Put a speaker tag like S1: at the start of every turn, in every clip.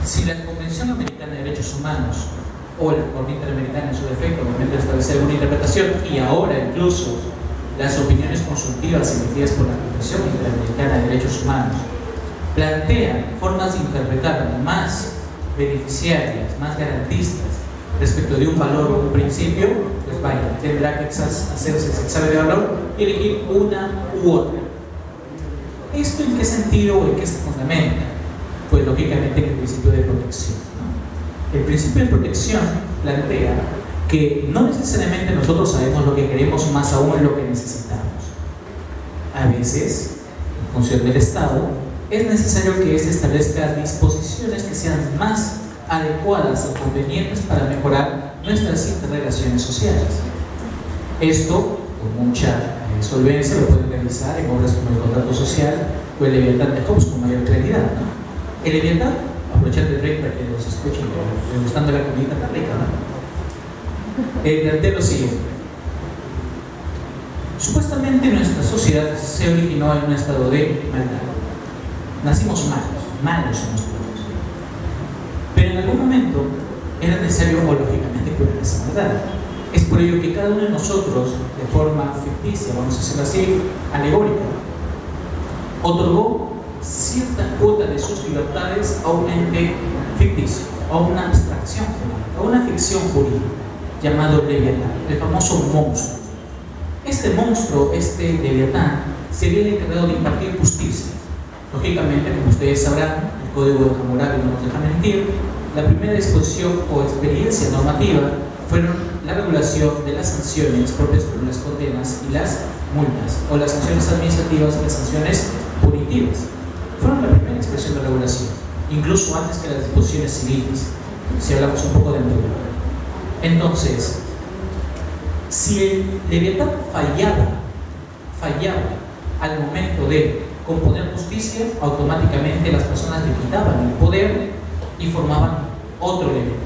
S1: Si la Convención Americana de Derechos Humanos o la Corte Interamericana en su defecto momento de establecer alguna interpretación, y ahora incluso las opiniones consultivas emitidas por la Convención Interamericana de Derechos Humanos plantean formas de interpretar más beneficiarias, más garantistas respecto de un valor o un principio, pues vaya, tendrá que hacerse ese examen de valor y elegir una u otra. ¿Esto en qué sentido o en qué se fundamenta? Pues lógicamente en el principio de protección, ¿no? El principio de protección plantea que no necesariamente nosotros sabemos lo que queremos, más aún lo que necesitamos. A veces, en función del Estado, es necesario que éste establezca disposiciones que sean más adecuadas o convenientes para mejorar nuestras interrelaciones sociales. Esto, con mucha solvencia, lo pueden realizar en obras como el contrato social o el Leviatán de Hobbes con mayor claridad, ¿no? El Leviatán, aprovechando el break para que los escuchen, gustando la comida tan rica, ¿no? Plantea lo siguiente: supuestamente nuestra sociedad se originó en un estado de maldad. Nacimos malos somos todos. Pero en algún momento era necesario, o lógicamente, curar esa maldad. Es por ello que cada uno de nosotros, de forma ficticia, vamos a decirlo así, alegórica, otorgó cierta cuota de sus libertades a un ente ficticio, a una abstracción jurídica, a una ficción jurídica, llamado Leviatán, el famoso monstruo. Este monstruo, este Leviatán, sería el encargado de impartir justicia. Lógicamente, como ustedes sabrán, el Código de Hammurabi no nos deja mentir, la primera disposición o experiencia normativa fueron la regulación de las sanciones propias por las condenas y las multas, o las sanciones administrativas y las sanciones punitivas. Fueron la primera expresión de regulación, incluso antes que las disposiciones civiles, si hablamos un poco de anterior. Entonces, si el Leviatán fallaba al momento de componer justicia, automáticamente las personas le quitaban el poder y formaban otro Leviatán.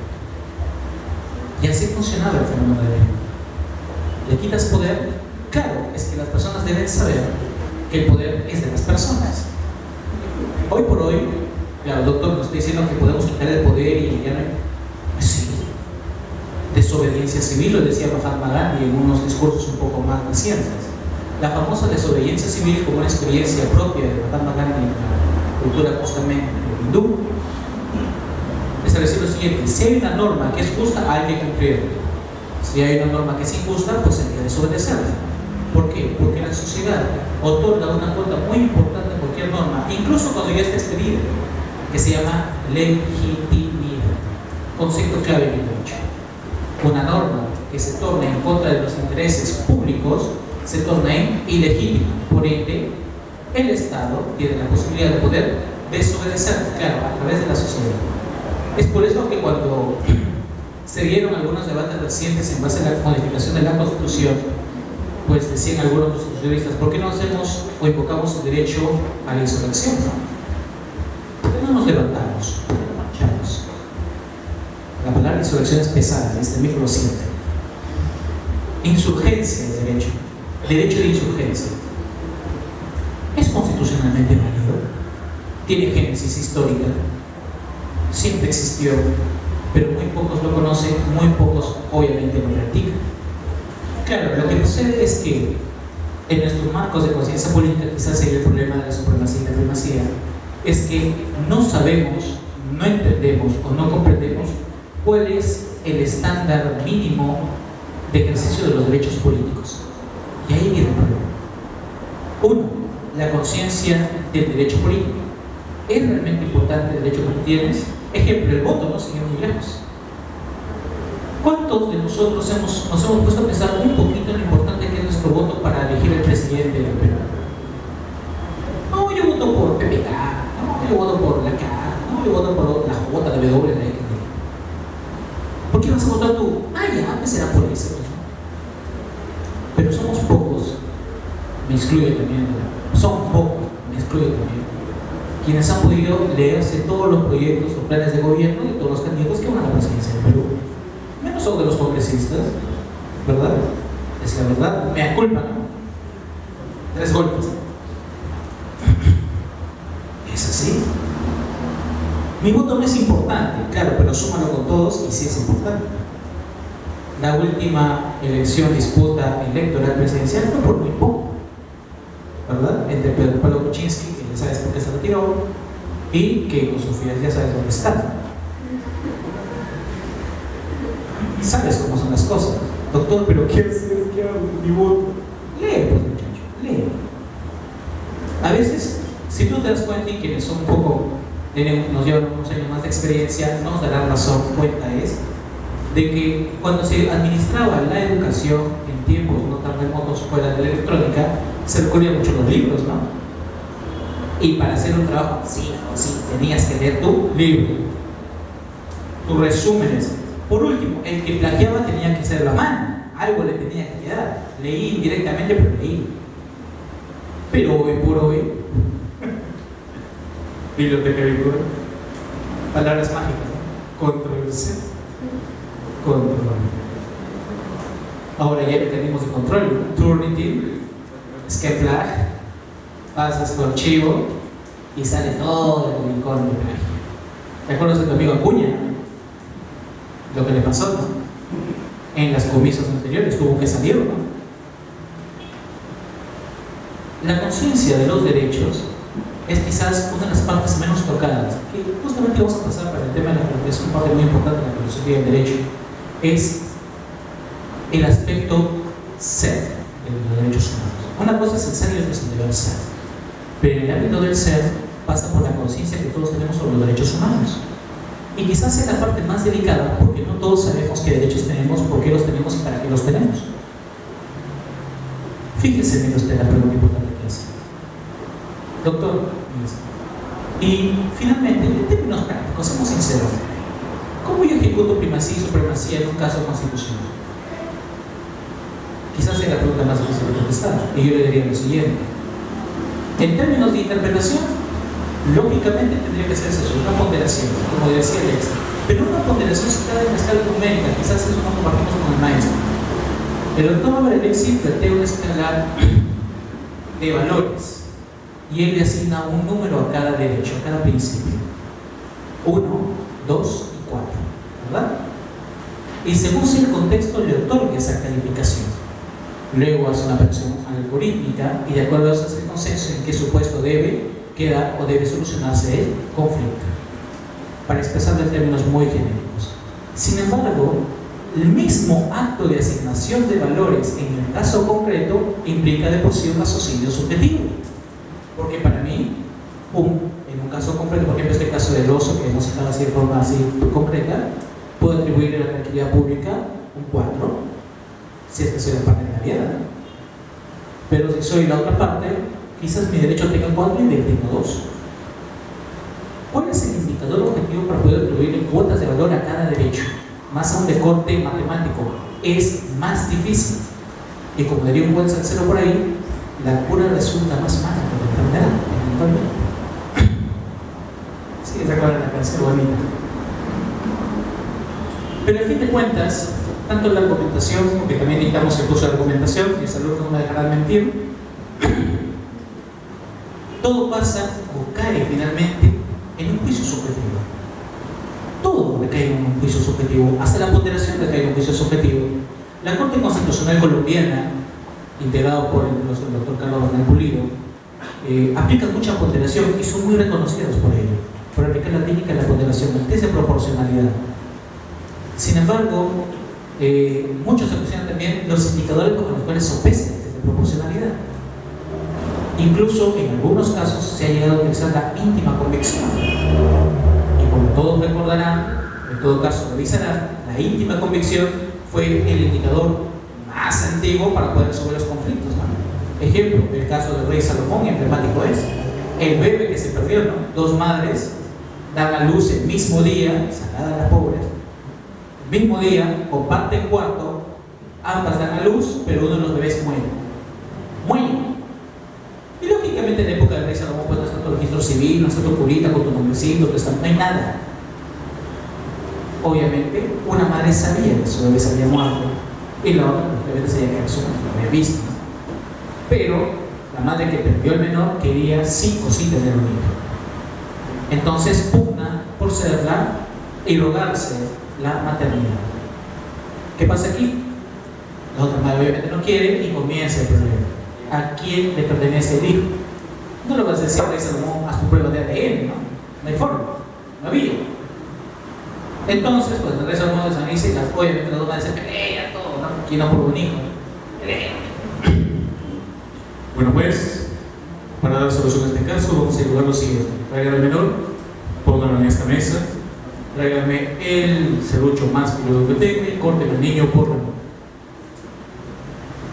S1: Y así funcionaba el fenómeno de Leviatán. ¿Le quitas poder? Claro, es que las personas deben saber que el poder es de las personas. Hoy por hoy, claro, el doctor nos está diciendo que podemos quitar el poder y ya no hay. Pues sí, desobediencia civil, lo decía Mahatma Gandhi en unos discursos un poco más recientes. La famosa desobediencia civil, como una experiencia propia de Mahatma Gandhi en la cultura justamente hindú, estableció lo siguiente: si hay una norma que es justa, hay que cumplirla. Si hay una norma que es injusta, pues hay que desobedecerla. ¿Por qué? Porque la sociedad otorga una cuota muy importante a cualquier norma, incluso cuando ya está expedida, que se llama legitimidad. Concepto clave en el derecho. Una norma que se torna en contra de los intereses públicos se torna en ilegítima. Por ende, el Estado tiene la posibilidad de poder desobedecer, claro, a través de la sociedad. Es por eso que cuando se dieron algunos debates recientes en base a la modificación de la Constitución, pues decían algunos constitucionalistas: ¿por qué no hacemos o invocamos el derecho a la insurrección? ¿Por qué no nos levantamos? ¿Por qué no marchamos? La palabra insurrección es pesada, este mismo lo siente. Insurgencia es derecho de insurgencia. ¿Es constitucionalmente válido? Tiene génesis histórica, siempre existió, pero muy pocos lo conocen, muy pocos obviamente lo practican. Claro, lo que sucede es que en nuestros marcos de conciencia política, quizás sería el problema de la supremacía y la primacía, es que no sabemos, no entendemos o no comprendemos cuál es el estándar mínimo de ejercicio de los derechos políticos. Y ahí viene el problema. Uno, la conciencia del derecho político. ¿Es realmente importante el derecho que tú tienes? Ejemplo, el voto, no sigue muy lejos. ¿Cuántos de nosotros nos hemos puesto a pensar un poquito en lo importante que es nuestro voto para elegir el presidente del Perú? No, yo voto por PPK, no, yo voto por la K, no, yo voto por la J, la W, la X. ¿Por qué vas a votar tú? Ya, pues será por eso. Pero somos pocos, me excluyo también, son pocos, me excluyo también, quienes han podido leerse todos los proyectos o planes de gobierno de todos los candidatos que van a la presidencia del Perú. Menos son de los congresistas, ¿verdad? Es la verdad, me culpa, ¿no? 3 golpes. ¿Es así? Mi voto no es importante, claro, pero súmalo con todos y sí es importante. La última disputa electoral presidencial fue por muy poco, ¿verdad? Entre Pedro Pablo Kuczynski, que ya sabes por qué se retiró, y que con Sofía ya sabes dónde está. Sabes cómo son las cosas. Doctor, pero ¿qué hacer? ¿Qué hago? Mi voto. Lee, pues muchacho, lee. A veces, si tú te das cuenta, y quienes son un poco, nos llevan unos años más de experiencia, nos darán razón, cuenta es, de que cuando se administraba la educación en tiempos no tan remotos fuera de la electrónica, se recurrían mucho los libros, ¿no? Y para hacer un trabajo, sí, tenías que leer tu libro, tus resúmenes. Por último, el que plagiaba tenía que hacer la mano, algo le tenía que quedar. Leí indirectamente, pero leí. Pero hoy por hoy, biblioteca virtual, palabras mágicas, ¿no? Control-C, control. Ahora ya tenemos de control, Turnitin, Skeplag, pasas tu archivo y sale todo el rincón de plagio. ¿Te acuerdas de tu amigo Acuña? Lo que le pasó, ¿no? En las comicios anteriores tuvo que salir, ¿no? La conciencia de los derechos es quizás una de las partes menos tocadas, que justamente vamos a pasar para el tema de la filosofía, una parte muy importante de la filosofía del derecho, es el aspecto ser de los derechos humanos. Una cosa es el ser y otra es el deber ser, pero en el ámbito del ser pasa por la conciencia que todos tenemos sobre los derechos humanos. Y quizás sea la parte más delicada porque no todos sabemos qué derechos tenemos, por qué los tenemos y para qué los tenemos. Fíjese, mire usted la pregunta importante que hace. Doctor, y finalmente, en términos prácticos, seamos sinceros, ¿cómo yo ejecuto primacía y supremacía en un caso constitucional? Quizás sea la pregunta más difícil de contestar, y yo le diría lo siguiente. En términos de interpretación, lógicamente tendría que ser eso, una ponderación, como decía Alex, pero una ponderación citada en la escala numérica, quizás eso no compartimos con el maestro. El doctor Robert Alexis plantea una escala de valores y él le asigna un número a cada derecho, a cada principio: 1, 2 y 4, ¿verdad? Y según sea el contexto le otorga esa calificación. Luego hace una operación algorítmica y de acuerdo a eso hace el consenso en qué supuesto debe quedar o debe solucionarse el conflicto, para expresarlo en términos muy genéricos. Sin embargo, el mismo acto de asignación de valores en el caso concreto implica de por sí un raciocinio subjetivo, porque para mí, en un caso concreto, por ejemplo este caso del oso que hemos citado así de forma así concreta, puedo atribuirle a la tranquilidad pública un 4, si es que soy la parte negada, pero si soy la otra parte, quizás mi derecho tenga 4 y él tenga 2. ¿Cuál es el indicador objetivo para poder atribuirle cuotas de valor a cada derecho? Más aún de corte matemático, es más difícil. Y como diría un buen salsero por ahí, la cura resulta más mala que la enfermedad, eventualmente. Sí, esa clara la canción bonita. Pero al fin de cuentas, tanto la argumentación, porque también dictamos el curso de argumentación, y el alumno no me dejará mentir, todo pasa o cae finalmente en un juicio subjetivo. Todo recae en un juicio subjetivo, hasta la ponderación recae en un juicio subjetivo. La Corte Constitucional Colombiana, integrado por el doctor Carlos Bernal Pulido, aplica mucha ponderación y son muy reconocidos por ello, por aplicar la técnica de la ponderación, la test de proporcionalidad. Sin embargo, muchos se cuestionan también los indicadores con los cuales sopesa la test de proporcionalidad. Incluso en algunos casos se ha llegado a utilizar la íntima convicción. Y como todos recordarán, en todo caso revisarán, la íntima convicción fue el indicador más antiguo para poder resolver los conflictos, ¿no? Ejemplo, el caso del rey Salomón, emblemático es el bebé que se perdió, ¿no? 2 madres dan a luz el mismo día, sacadas las pobres, el mismo día, comparten cuarto, ambas dan a luz, pero uno de los bebés muere. Muere. Y lógicamente en la época del rey Salomón pues no está tu registro civil, no está tu curita con tu nombrecito, no hay nada. Obviamente, una madre sabía que su bebé se había muerto y la otra obviamente sabía que su bebé lo había visto. Pero la madre que perdió el menor quería sí o sí tener un hijo. Entonces pugna por poseerla y rogarse la maternidad. ¿Qué pasa aquí? La otra madre obviamente no quiere y comienza el problema. ¿A quién le pertenece el hijo? No lo vas a decir, Rey Salomón, haz tu prueba de ADN, ¿no? No hay forma, no había. Entonces, pues el Rey Salomón de San dice, obviamente las dos madres se pelean, todo, ¿no? ¿Quién no por un hijo? Bueno, pues, para dar solución a este caso, vamos a llevar lo siguiente. Tráigame el menor, pónganlo en esta mesa, tráigame el serrucho más peludo que tenga y córteme al niño por la mano.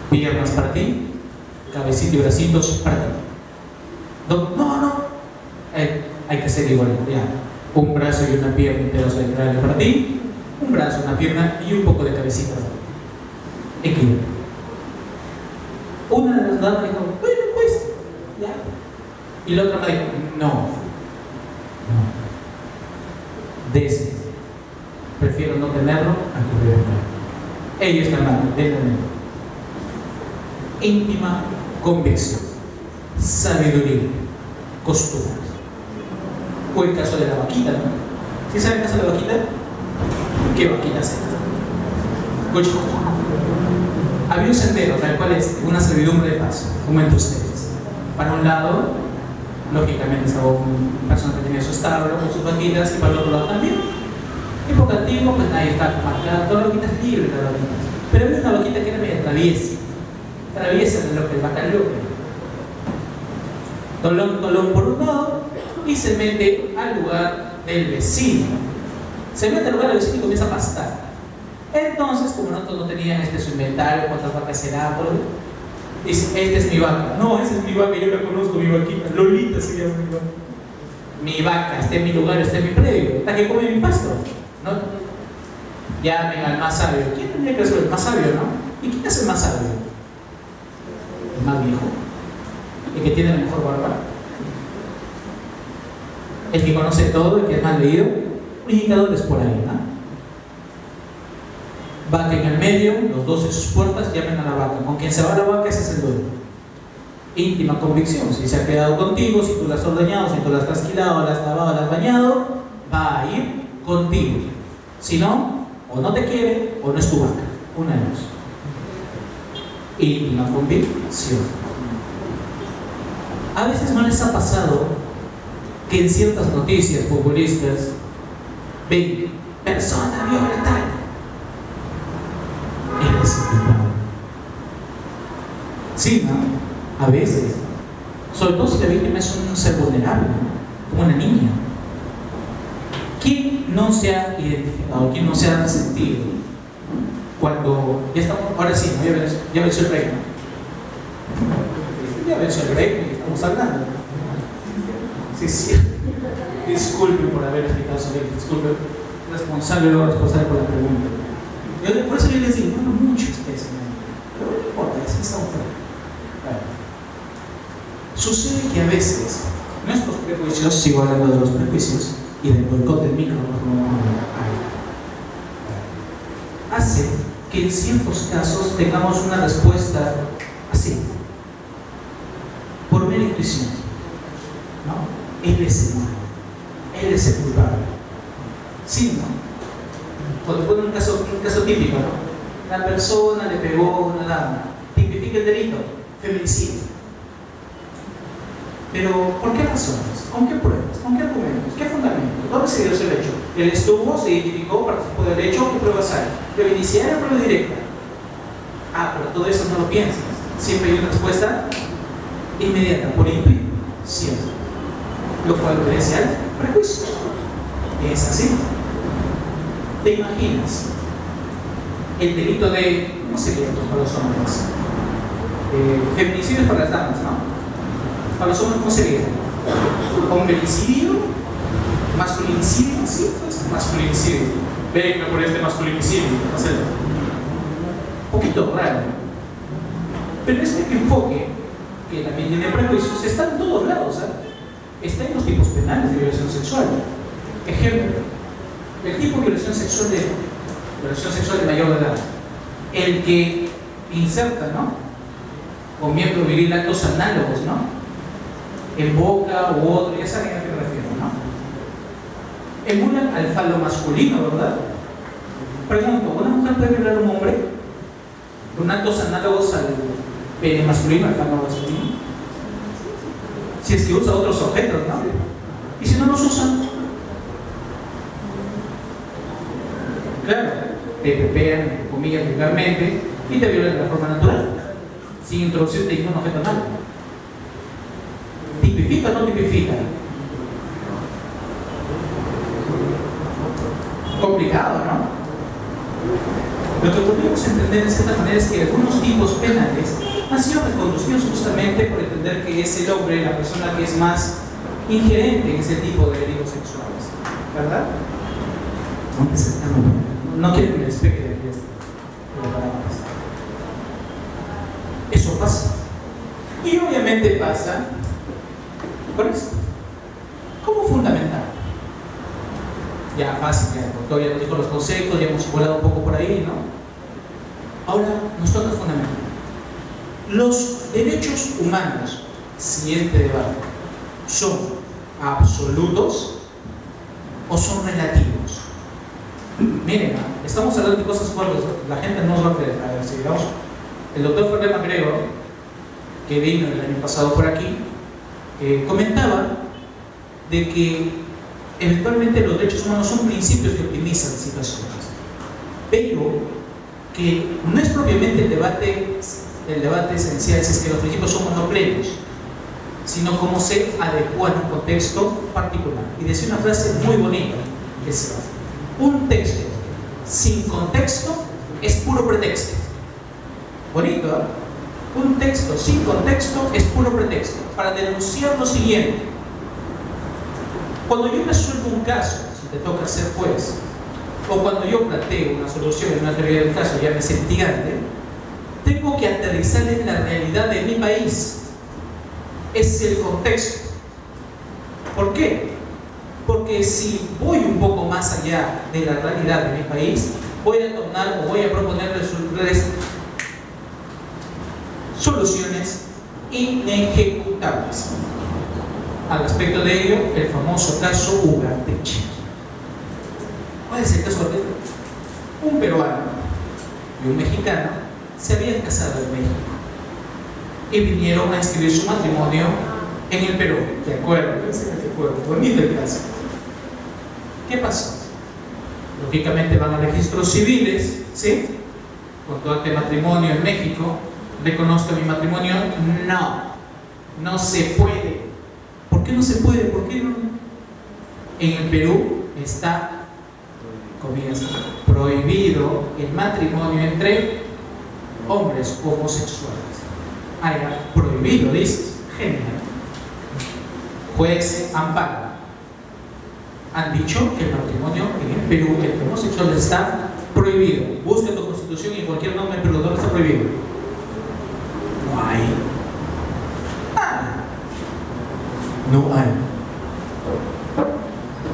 S1: Piernas para ti, cabecita y bracitos para ti. No, hay que hacer igual, ya. Un brazo y una pierna y un pedazo de cráneo para ti, un brazo, una pierna y un poco de cabecita. Equilibrio. Una de las damas dijo, bueno, pues, ya. Y la otra me dijo, no. Dese. Prefiero no tenerlo a que reventar. Ella es la madre, déjame. Íntima convicción, sabiduría, costumbres. O el caso de la vaquita, ¿no? ¿Sí saben el caso de la vaquita? ¿Qué vaquita es esta? Había un sendero, tal cual es una servidumbre de paso, como entre ustedes. Para un lado, lógicamente, estaba una persona que tenía su establo con sus vaquitas, y para el otro lado también. Época antigua, pues nadie está marcada, todas las vaquitas libres, las vaquitas. Pero había una vaquita que era media traviesa de lo que el vaca loca. Tolón por un lado y se mete al lugar del vecino. Se mete al lugar del vecino y comienza a pastar. Entonces, como nosotros no tenían su inventario, cuántas vacas será, dice, esta es mi vaca. No, esa es mi vaca, yo la conozco, mi vaquita. Lolita se llama mi vaca. Mi vaca, está en mi lugar, está en mi predio, está que come mi pasto, ¿no? Llamen al más sabio. ¿Quién tendría que ser el más sabio, no? ¿Y quién es el más sabio? El más viejo, el que tiene la mejor barba, el que conoce todo, el que es más leído. Indicadores por ahí, ¿no? Vaca en el medio, los dos en sus puertas, llamen a la vaca. Con quien se va la vaca, ese es el dueño. Íntima convicción. Si se ha quedado contigo, si tú la has ordeñado, si tú la has trasquilado, la has lavado, la has bañado, va a ir contigo. Si no, o no te quiere o no es tu vaca. Una de dos. Íntima convicción. A veces no les ha pasado que en ciertas noticias populistas ven persona viola tal. Eres culpable. Sí, ¿no? A veces. Sobre todo si la víctima es un ser vulnerable, ¿no? Como una niña. ¿Quién no se ha identificado? ¿Quién no se ha resentido? Cuando ya estamos, ahora sí, ¿no? Ya venció el rey, ¿no? Ya venció el rey, estamos hablando. Sí. Disculpe por haber explicado sobre él, disculpe, responsable por la pregunta. Por eso yo les digo, no mucho especie, pero no importa, es esa otra. Sucede que a veces nuestros prejuicios, sigo hablando de los prejuicios y del boicot del micro, hace que en ciertos casos tengamos una respuesta así, por mera intuición, ¿no? Él es el malo, él es el culpable. Sí, ¿no? Cuando fue un caso típico, ¿no? La persona le pegó a una dama, tipifica el delito, feminicidio. Pero, ¿por qué razones? ¿Con qué pruebas? ¿Con qué argumentos? ¿Qué fundamentos? ¿Dónde se dio ese hecho? Él estuvo, se identificó, participó del hecho, ¿qué pruebas hay? ¿Prueba inicial o prueba directa? Pero todo eso no lo piensas. Siempre hay una respuesta inmediata, por intuición. Lo cual obedece al prejuicio. Es así. ¿Te imaginas el delito de, no sé qué es para los hombres, feminicidios para las damas, ¿no? Para los hombres, ¿cómo sería? Hombricidio, masculinicidio, sí, pues masculinicidio. Venga por este masculinicidio, no sé. Un poquito raro. Pero este enfoque, que también tiene prejuicios, está en todos lados, ¿sabes? Está en los tipos penales de violación sexual. Ejemplo, el tipo de violación sexual de mayor edad, el que inserta, ¿no? Con miembro viril actos análogos, ¿no? En boca u otro, ya saben a qué me refiero, ¿no? emulan al falo masculino, ¿verdad? Pregunto, ¿una mujer puede violar a un hombre con actos análogos al pene masculino, al falo masculino? Si es que usa otros objetos, ¿no? ¿Y si no los usa? Claro, te pepean, entre comillas, vulgarmente y te violan de la forma natural, sin introducirte ningún objeto análogo. ¿Tipifica o no tipifica? Complicado, ¿no? Lo que podríamos entender de cierta manera es que algunos tipos penales han sido reconducidos justamente por entender que es el hombre la persona que es más ingerente en ese tipo de delitos sexuales, ¿verdad? No quiero que me despegue de aquí de palabras. Eso pasa. Y obviamente pasa con esto. ¿Cómo fundamentar? Ya fácil, ya todavía nos dijo los conceptos, ya hemos volado un poco por ahí, ¿no? Ahora nos toca fundamentar. Los derechos humanos, siguiente debate, ¿son absolutos o son relativos? Miren, estamos hablando de cosas fuertes, la gente no nos va a creer. A ver, si digamos, el doctor Ferrer MacGregor, que vino el año pasado por aquí, comentaba de que eventualmente los derechos humanos son principios que optimizan situaciones, pero que no es propiamente el debate esencial si es que los principios son o no plenos, sino cómo se adecua en un contexto particular. Y decía una frase muy bonita, que es: un texto sin contexto es puro pretexto. Bonito, ¿eh? Un texto sin contexto es puro pretexto para denunciar lo siguiente. Cuando yo resuelvo un caso, si te toca ser juez, o cuando yo planteo una solución en una teoría del caso, llámese litigante, tengo que aterrizar en la realidad de mi país. Es el contexto. ¿Por qué? Porque si voy un poco más allá de la realidad de mi país, voy a tomar o voy a proponer soluciones inejecutables. Al respecto de ello, el famoso caso Ugarteche. ¿Cuál es el caso Ugarteche? Un peruano y un mexicano se habían casado en México y vinieron a inscribir su matrimonio en el Perú. ¿De acuerdo? Bonito el caso. ¿Qué pasó? Lógicamente van a registros civiles, ¿sí? Con todo este matrimonio en México. ¿Reconozco mi matrimonio? No se puede. ¿Por qué no se puede? ¿Por qué no? En el Perú está, comillas, prohibido el matrimonio entre hombres homosexuales. Prohibido, dices. Genial. Juez amparo. Han dicho que el matrimonio en el Perú entre homosexuales está prohibido. Busca tu constitución y cualquier nombre, pero ¿dónde está prohibido? No hay. No hay.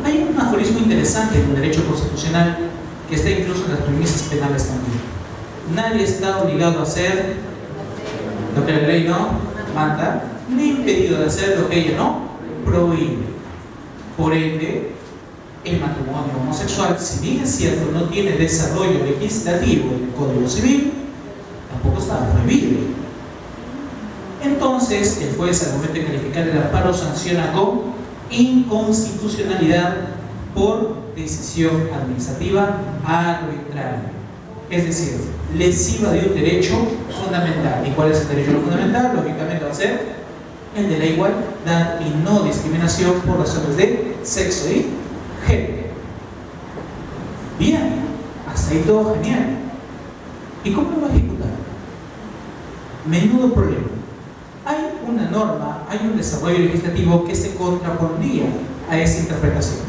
S1: Hay un aforismo interesante en el derecho constitucional que está incluso en las premisas penales también. Nadie está obligado a hacer lo que la ley no manda, ni impedido de hacer lo que ella no prohíbe. Por ende, el matrimonio homosexual, si bien es cierto, no tiene desarrollo legislativo en el Código Civil, tampoco está prohibido. Entonces, el juez, al momento de calificar el amparo, sanciona con inconstitucionalidad por decisión administrativa arbitraria. Es decir, lesiva de un derecho fundamental. ¿Y cuál es el derecho fundamental? Lógicamente va a ser el de la igualdad y no discriminación por razones de sexo y género. Bien, hasta ahí todo genial. ¿Y cómo lo va a ejecutar? Menudo problema. Hay una norma, hay un desarrollo legislativo que se contrapondría a esa interpretación.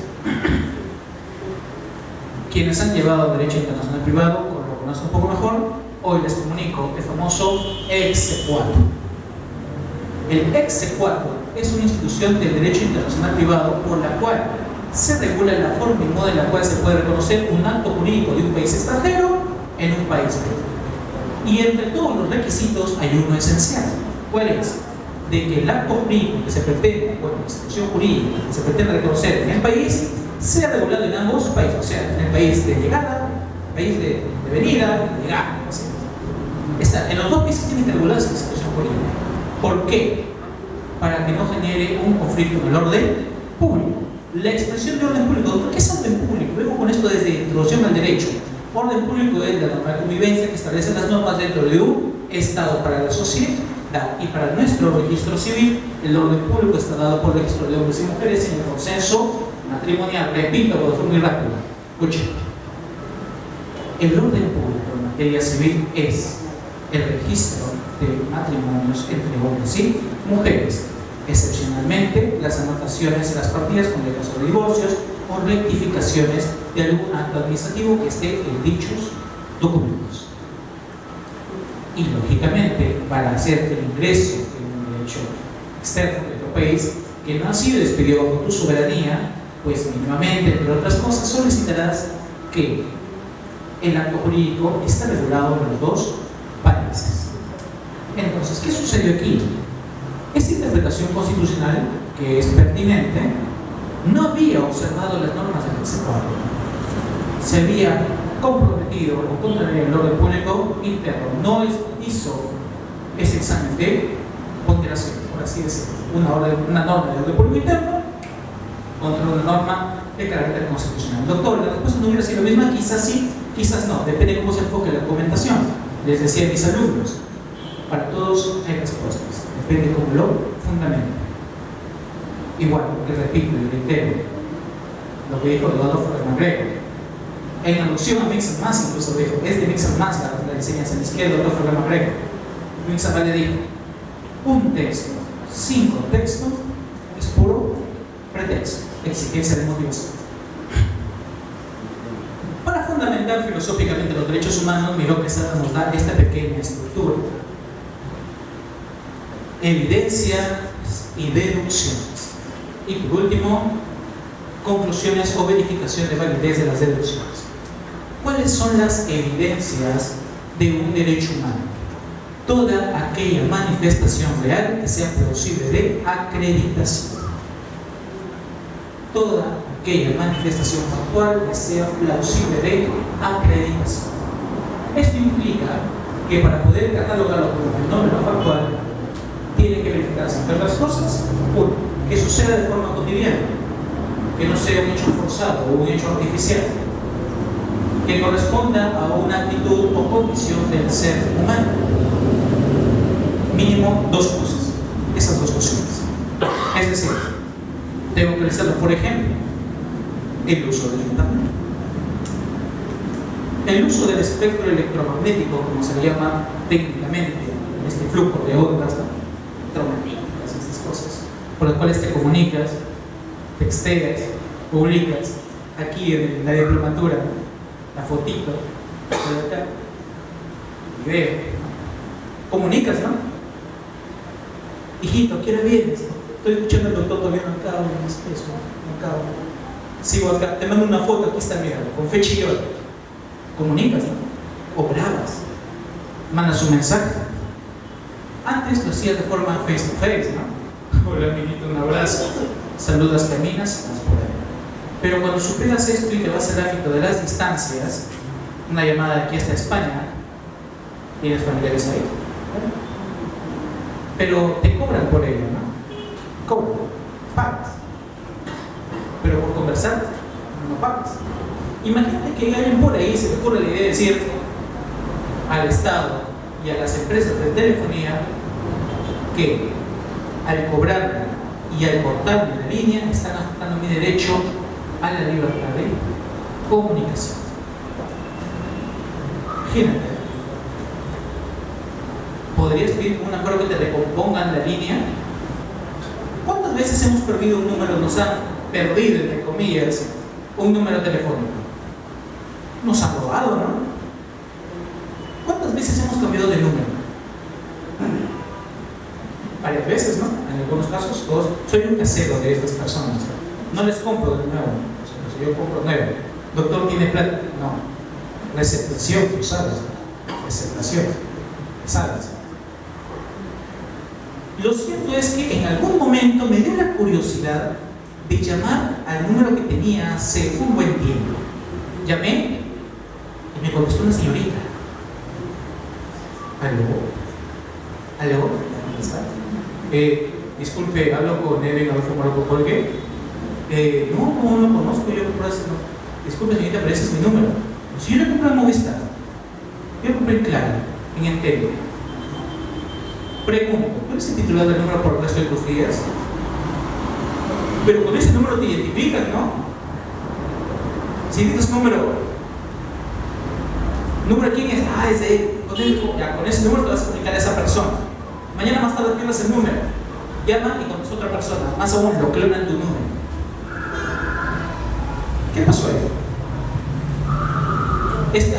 S1: Quienes han llevado derecho internacional privado, como lo conocen un poco mejor, hoy les comunico el famoso exequatur. El exequatur es una institución del derecho internacional privado por la cual se regula la forma y modo en la cual se puede reconocer un acto jurídico de un país extranjero en un país nuevo. Y entre todos los requisitos hay uno esencial. ¿Cuál es? De que el acto jurídico que se pretende, bueno, la institución jurídica que se pretende reconocer en el país, sea regulado en ambos países, o sea, en el país de llegada, país de venida, de llegada. En los dos países tiene que regularse la situación jurídica. ¿Por qué? Para que no genere un conflicto en el orden público. La expresión de orden público, ¿por qué es orden público? Vemos con esto desde introducción al derecho. Orden público es la norma de convivencia que establece las normas dentro de un Estado para la sociedad, y para nuestro registro civil. El orden público está dado por el registro de hombres y mujeres en el consenso matrimonial. Repito, porque fue muy rápido. Escuchen. El orden público en materia civil es el registro de matrimonios entre hombres y mujeres, excepcionalmente las anotaciones en las partidas con el caso de divorcios o rectificaciones de algún acto administrativo que esté en dichos documentos. Y lógicamente, para hacer el ingreso de un derecho externo de otro país que no ha sido expedido bajo tu soberanía, pues mínimamente, entre otras cosas, solicitarás que el acto jurídico está regulado en los dos países. Entonces, ¿qué sucedió aquí? Esta interpretación constitucional, que es pertinente, no había observado las normas del exequatur. Se había comprometido o contrario al orden público interno. No hizo ese examen de ponderación, por así decirlo. Una norma de orden público interno contra una norma de carácter constitucional. Doctor, la respuesta no hubiera sido la misma, quizás sí, quizás no, depende de cómo se enfoque la argumentación. Les decía a mis alumnos, para todos hay respuestas, depende de cómo lo fundamenten. Igual, les repito y reitero lo que dijo Rodolfo Fernández. En alusión a Mix and Match, incluso dijo, es de Mix and Match la enseñanza a la izquierda, Rodolfo Fernández. Mix and Match le dijo, un texto sin contexto es puro pretexto, exigencia de motivación. Para fundamentar filosóficamente los derechos humanos, Miró Quesada nos da esta pequeña estructura: evidencias y deducciones. Y por último, conclusiones o verificación de validez de las deducciones. ¿Cuáles son las evidencias de un derecho humano? Toda aquella manifestación real que sea plausible de acreditación. Toda aquella manifestación factual que sea plausible de acreditación. Esto implica que para poder catalogarlo como fenómeno factual, tiene que verificarse entre otras cosas. Uno, que suceda de forma cotidiana, que no sea un hecho forzado o un hecho artificial, que corresponda a una actitud o condición del ser humano. Mínimo dos cosas, esas dos cuestiones. Es decir, tengo que listarlo, por ejemplo, el uso del internet, el uso del espectro electromagnético, como se le llama técnicamente, este flujo de ondas electromagnéticas, estas cosas, por las cuales te comunicas, texteas, publicas, aquí en la diplomatura, la fotito, de acá, video, comunicas, ¿no? Hijito, ¿qué hora vienes? Estoy escuchando al doctor, todavía no acabo, no acabo. Sigo acá, te mando una foto, aquí está, mira, con fecha y hora. Comunicas, ¿no? O grabas, mandas un mensaje. Antes lo hacías de forma face to face, ¿no? Hola, amiguito, un abrazo. Saludas, caminas, vas por ahí. Pero cuando superas esto y te vas al ámbito de las distancias, una llamada de aquí hasta España, tienes familiares ahí, pero te cobran por ello, ¿no? Cobran, pagas. Pero por conversar, no pagas. Imagínate que alguien por ahí se le ocurre la idea de decir al Estado y a las empresas de telefonía que al cobrarme y al cortarme la línea están afectando mi derecho a la libertad de comunicación. Imagínate. ¿Podrías pedir un acuerdo que te recompongan la línea? ¿Cuántas veces hemos perdido un número? Nos han perdido, entre comillas, un número telefónico. Nos han robado, ¿no? ¿Cuántas veces hemos cambiado de número? Varias veces, ¿no? En algunos casos, soy un casero de estas personas. No les compro de nuevo. Yo compro nuevo. Doctor, ¿tiene plata? No. Receptación, tú sabes. Receptación. ¿Sabes? Lo cierto es que en algún momento me dio la curiosidad de llamar al número que tenía hace un buen tiempo. Llamé y me contestó una señorita. ¿Aló? ¿Dónde está? Disculpe, hablo con Eben Adolfo Morocco Colgue. No lo conozco, yo compré ese número. Disculpe, señorita, pero ese es mi número. Si yo le compré en Movistar, yo lo compré en Claro, en Entel. Pregunto, ¿tú eres el titular del número por el resto de tus días? Pero con ese número te identifican, ¿no? Si dices número, ¿quién es? Es de él. Con ese número te vas a comunicar a esa persona. Mañana más tarde pierdes el número. Llama y contesta a otra persona. Más aún, lo clonan tu número. ¿Qué pasó ahí?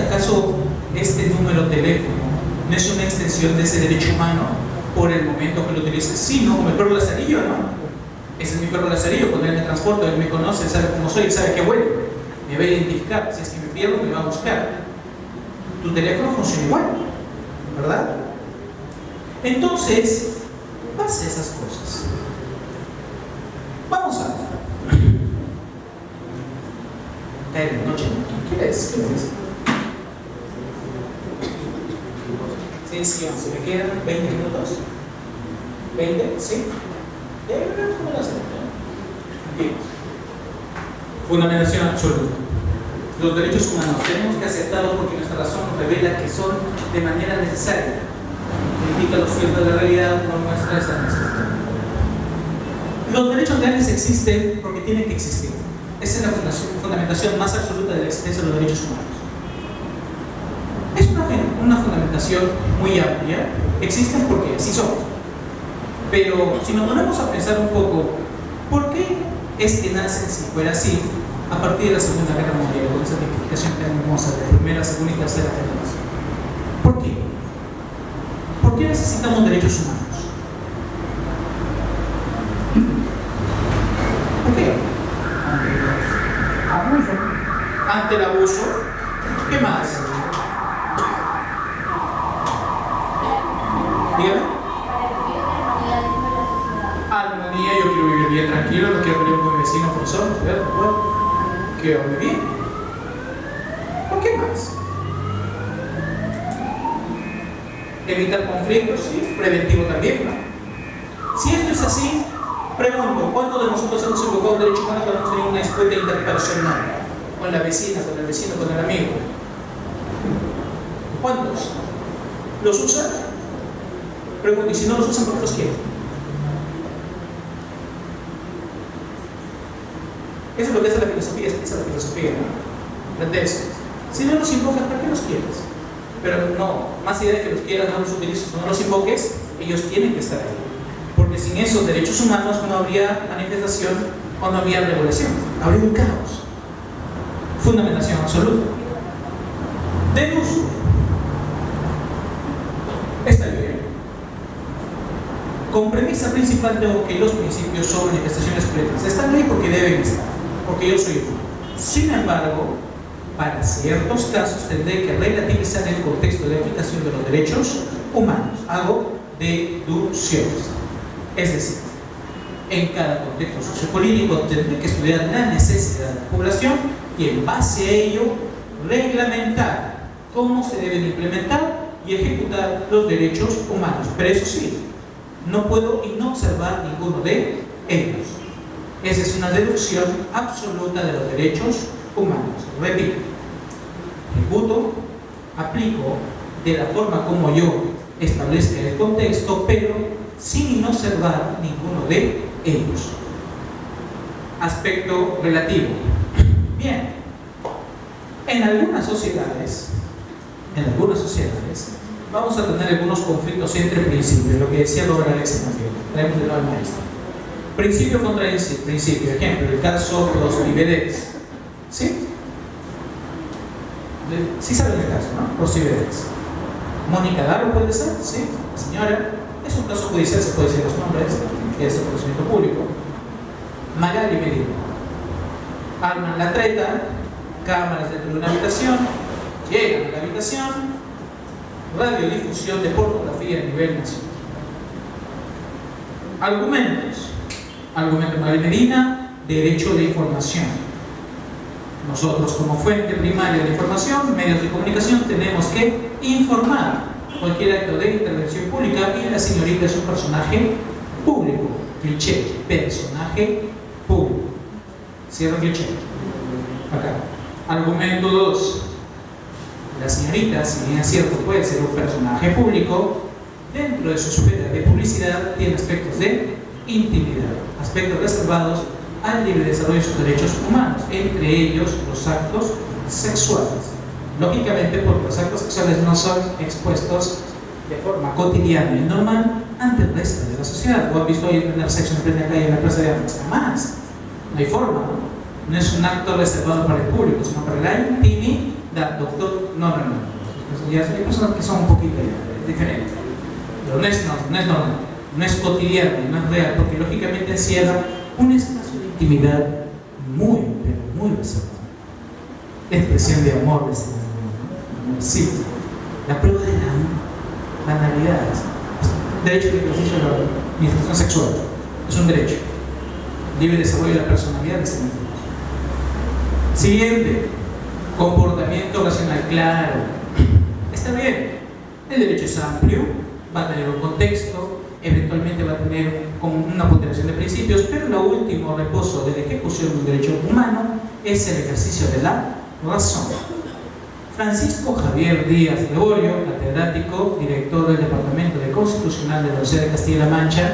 S1: ¿Acaso este número de teléfono no es una extensión de ese derecho humano por el momento que lo utilices? Sí, ¿no? Como el perro Lazarillo, ¿no? Ese es mi perro Lazarillo, cuando él me transporta, él me conoce, sabe cómo soy, sabe qué huele, me va a identificar. Si es que me pierdo, me va a buscar. Tu teléfono funciona igual, ¿verdad? Entonces, pasa esas cosas. Vamos a ver. Caer en la noche. ¿Qué es? Sí, se me quedan 20 minutos. ¿20? ¿Sí? Ya veremos cómo lo hacemos. Fundamentación absoluta. Los derechos humanos tenemos que aceptarlos porque nuestra razón nos revela que son de manera necesaria. Indica lo cierto de la realidad, no muestra esa necesidad. Los derechos reales existen porque tienen que existir. Esa es la fundamentación más absoluta de la existencia de los derechos humanos. Es una fundamentación muy amplia. Existen porque así son. Pero si nos ponemos a pensar un poco, ¿por qué es que nacen si fuera así a partir de la Segunda Guerra Mundial, con esa tipificación tan hermosa de Primera, Segunda y Tercera Generación? ¿Por qué? ¿Por qué necesitamos derechos humanos? ¿Por qué? Ante el abuso. ¿Qué más? Dígame. Armonía, yo quiero vivir bien tranquilo, no quiero pelear con mi vecino por eso, quiero vivir bien. ¿Por qué más? Evitar conflictos, sí, preventivo también, ¿no? Si esto es así, pregunto, ¿cuántos de nosotros hemos invocado un derecho humano cuando hemos tenido una disputa interpersonal? Con la vecina, con el vecino, con el amigo. ¿Cuántos? ¿Los usan? Pregunto, y si no los usan, ¿por qué los quieren? Eso es lo que hace la filosofía, esa es la filosofía, ¿no? Entonces, si no los invocas, ¿para qué los quieres? Pero no, más allá de que los quieras, no los utilices o no los invoques, ellos tienen que estar ahí. Porque sin esos derechos humanos no habría manifestación o no habría regulación, habría un caos. Fundamentación absoluta. Del uso. Está bien. Con premisa principal tengo que los principios son manifestaciones plenas. Están ahí porque deben estar, porque yo soy uno. Sin embargo, para ciertos casos tendré que relativizar el contexto de aplicación de los derechos humanos. Hago deducciones. Es decir, en cada contexto sociopolítico tendré que estudiar la necesidad de la población y en base a ello reglamentar cómo se deben implementar y ejecutar los derechos humanos. Pero eso sí, no puedo no observar ninguno de ellos. Esa es una deducción absoluta de los derechos humanos. Repito, ejecuto, aplico de la forma como yo establezca el contexto, pero sin observar ninguno de ellos. Aspecto relativo. Bien, en algunas sociedades vamos a tener algunos conflictos entre principios, lo que decía Robert Alex también. Traemos de nuevo al maestro. Principio contra principio. Ejemplo, el caso de los Vivedets. ¿Sí? Sí saben el caso, ¿no? Los Vivedets. Mónica Daro puede ser, ¿sí? La señora. Es un caso judicial, se puede decir los nombres, que es el conocimiento público. Magali Medina. Arman la treta, cámaras dentro de una habitación, llegan a la habitación, radiodifusión de pornografía a nivel nacional. Argumentos. Argumento Magali Medina, derecho de información. Nosotros, como fuente primaria de información, medios de comunicación, tenemos que informar cualquier acto de intervención pública, y la señorita es un personaje público. Cliché, personaje público. Cierro cliché. Acá. Argumento 2. La señorita, si bien es cierto, puede ser un personaje público, dentro de su esfera de publicidad tiene aspectos de intimidad, aspectos reservados al libre desarrollo de sus derechos humanos, entre ellos los actos sexuales. Lógicamente, porque los actos sexuales no son expuestos de forma cotidiana y normal ante el resto de la sociedad. ¿O han visto hoy tener sexo en plena calle en la plaza de armas? Jamás. No hay forma, ¿no? No es un acto reservado para el público, sino para la intimidad. Doctor, no. Ya hay personas que son un poquito diferentes. Pero no es normal, no es cotidiano, no es real, porque lógicamente encierra un espacio de intimidad muy, pero muy reservado. Expresión de amor, sí. La prueba de la banalidad. Derecho de ejercicio de la administración sexual. Es un derecho. Libre desarrollo de la personalidad de ese individuo. Siguiente. Comportamiento racional. Claro. Está bien. El derecho es amplio, va a tener un contexto, eventualmente va a tener una ponderación de principios, pero lo último reposo de la ejecución de un derecho humano es el ejercicio de la razón. Francisco Javier Díaz Gregorio, catedrático, director del Departamento de Constitucional de la Universidad de Castilla-La Mancha,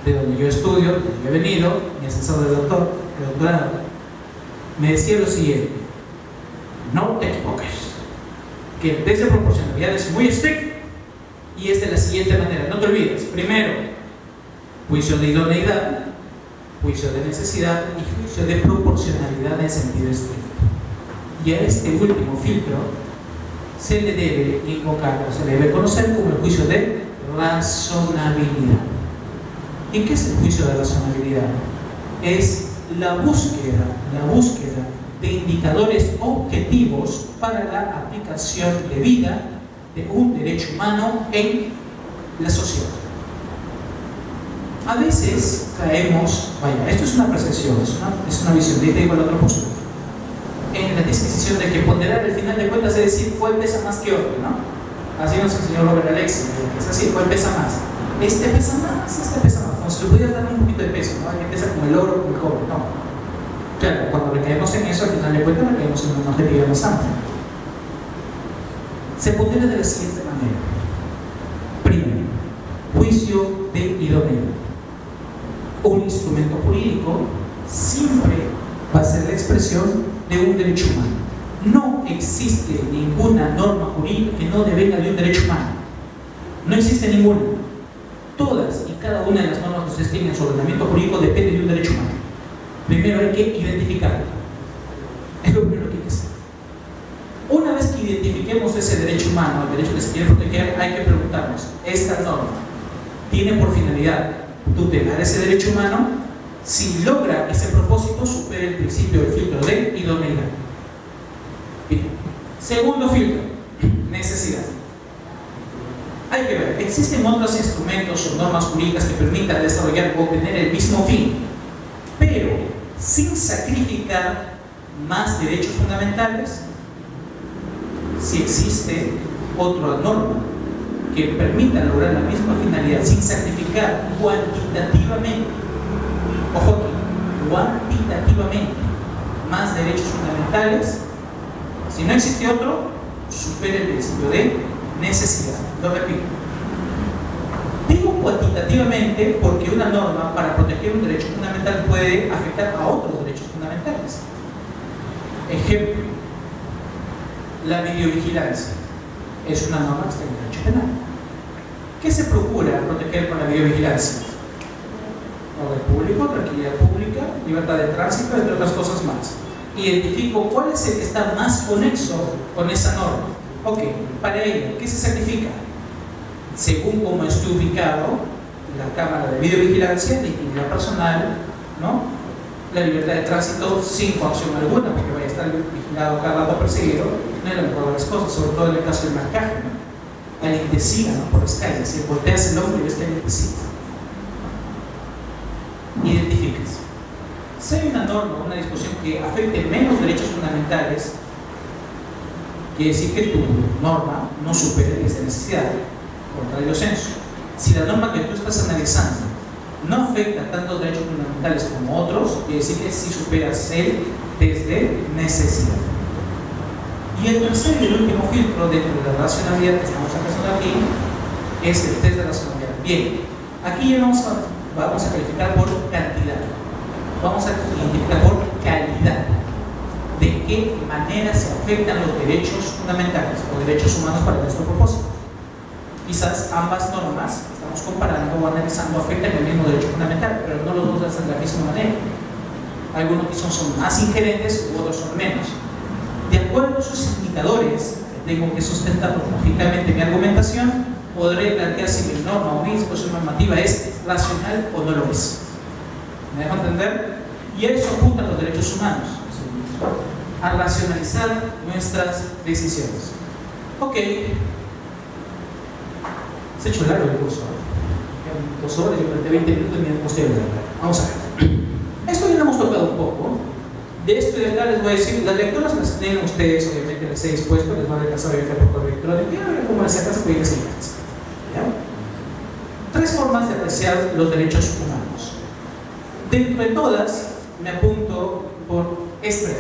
S1: de donde yo estudio, de donde yo he venido, mi asesor de doctorado, me decía lo siguiente: no te equivoques, que el test de proporcionalidad es muy estricto y es de la siguiente manera, no te olvides: primero, juicio de idoneidad, juicio de necesidad y juicio de proporcionalidad en sentido estricto. Y a este último filtro se le debe invocar, o se le debe conocer como el juicio de razonabilidad. ¿Y qué es el juicio de razonabilidad? Es la búsqueda de indicadores objetivos para la aplicación debida de un derecho humano en la sociedad. A veces caemos, esto es una percepción, es una visión, de igual a otra postura, en la disquisición de que ponderar al final de cuentas es decir cuál pesa más que otro, ¿no? Así nos enseñó Robert Alexis, es así, cuál pesa más. Este pesa más, como si le pudieras dar un poquito de peso, ¿no? Que pesa como el oro, como el cobre, no. Claro, cuando recaemos en eso, al final de cuentas recaemos en una objetividad más amplia. Se pondera de la siguiente manera. Primero, juicio de idoneidad. Un instrumento jurídico siempre va a ser la expresión de un derecho humano. No existe ninguna norma jurídica que no devenga de un derecho humano. No existe ninguna. Todas y cada una de las normas que ustedes tienen en su ordenamiento jurídico depende de un derecho humano. Primero hay que identificarlo. Es lo primero que hay que hacer. Una vez que identifiquemos ese derecho humano, el derecho que se quiere proteger, hay que preguntarnos: ¿esta norma tiene por finalidad tutelar ese derecho humano? Si logra ese propósito, supera el principio del filtro de idoneidad. Bien. Segundo filtro, necesidad. Hay que ver, existen otros instrumentos o normas jurídicas que permitan desarrollar o obtener el mismo fin, pero sin sacrificar más derechos fundamentales. Si existe otra norma que permita lograr la misma finalidad sin sacrificar cuantitativamente, ojo aquí, cuantitativamente más derechos fundamentales, si no existe otro, supera el principio de necesidad. Lo repito. Digo cuantitativamente porque una norma para proteger un derecho fundamental puede afectar a otros derechos fundamentales. Ejemplo, la videovigilancia es una norma que está en el derecho penal. ¿Qué se procura proteger con la videovigilancia? Orden público, tranquilidad pública, libertad de tránsito, entre otras cosas más. Identifico cuál es el que está más conexo con esa norma. Ok, para ello, ¿qué se sacrifica? Según cómo esté ubicado la cámara de videovigilancia, la intimidad personal, ¿no? La libertad de tránsito sin coacción alguna, porque vaya a estar vigilado cada rato perseguido, no es la mejor de las cosas, sobre todo en el caso del marcaje, ¿no? Alguien te siga, ¿no? Por las calles, si volteas el hombro y ves que alguien te siga. Identificas. Si hay una norma, una disposición que afecte menos derechos fundamentales, quiere decir que tu norma no supere esa necesidad, contrario censo. Si la norma que tú estás analizando no afecta tantos derechos fundamentales como otros, quiere decir que sí superas el test de necesidad. Y el tercer y el último filtro dentro de la racionalidad que estamos haciendo aquí es el test de racionalidad. Bien, aquí ya vamos a calificar por cantidad, vamos a identificar por calidad de qué manera se afectan los derechos fundamentales o derechos humanos para nuestro propósito. Quizás ambas normas que estamos comparando o analizando afectan el mismo derecho fundamental, pero no los dos hacen de la misma manera. Algunos que son más ingerentes u otros son menos. De acuerdo a sus indicadores, tengo que sustentar lógicamente mi argumentación, podré plantear si mi norma o mi disposición normativa es racional o no lo es. ¿Me dejo entender? Y a eso apuntan los derechos humanos, a racionalizar nuestras decisiones. Ok, se ha hecho largo el curso. 2 horas, yo planteé 20 minutos y me han posterior. Vamos a ver. Esto ya lo hemos tocado un poco. De esto de acá les voy a decir, las lecturas las tienen ustedes, obviamente les he dispuesto, les van a alcanzar a por correo electrónico y a ver cómo les sacas pueden enseñarse. Tres formas de apreciar los derechos humanos. Dentro de todas, me apunto por este.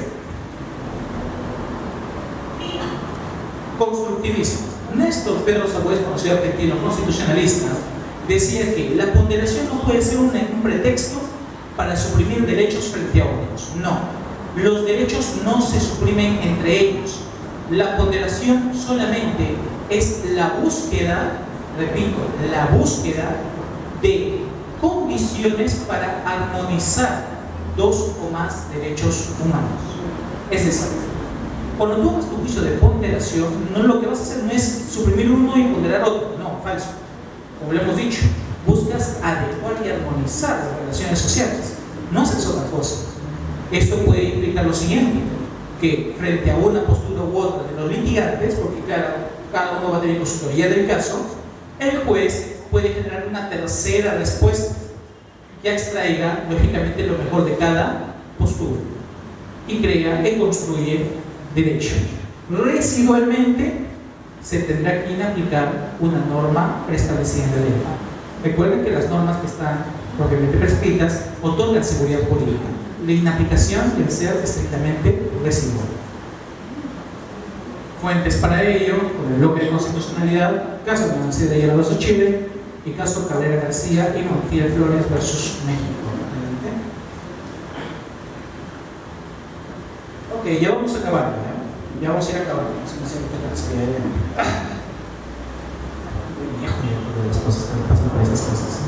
S1: Constructivismo. Néstor Pedro Sagüez, conocido argentino constitucionalista, decía que la ponderación no puede ser un pretexto para suprimir derechos frente a otros. No. Los derechos no se suprimen entre ellos. La ponderación solamente es la búsqueda, repito, la búsqueda de condiciones para armonizar dos o más derechos humanos. Es decir, cuando tú hagas tu juicio de ponderación, no, lo que vas a hacer no es suprimir uno y ponderar otro. No, falso. Como lo hemos dicho, buscas adecuar y armonizar las relaciones sociales. No haces otra cosa. Esto puede implicar lo siguiente, que frente a una postura u otra de los litigantes, porque claro, cada uno va a tener consultoría del caso, el juez puede generar una tercera respuesta que extraiga lógicamente lo mejor de cada postura y crea que construye derecho. Residualmente se tendrá que aplicar una norma preestablecida en la ley. Recuerden que las normas que están propiamente prescritas otorgan seguridad jurídica. La inaplicación debe ser estrictamente residual. Fuentes para ello, con el bloque de constitucionalidad, caso de García de Ayala vs. Chile y caso Cabrera García y Montilla Flores vs. México. Ok, ya vamos a acabar. Ya vamos a ir acabando. Las cosas que me pasan por esas cosas.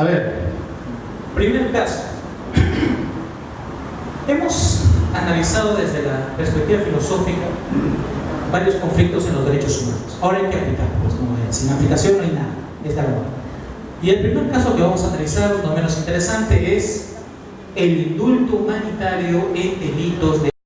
S1: A ver, primer caso. Hemos analizado desde la perspectiva filosófica varios conflictos en los derechos humanos. Ahora hay que aplicarlos, sin aplicación no hay nada, es la verdad. Y el primer caso que vamos a analizar, no menos interesante, es el indulto humanitario en delitos de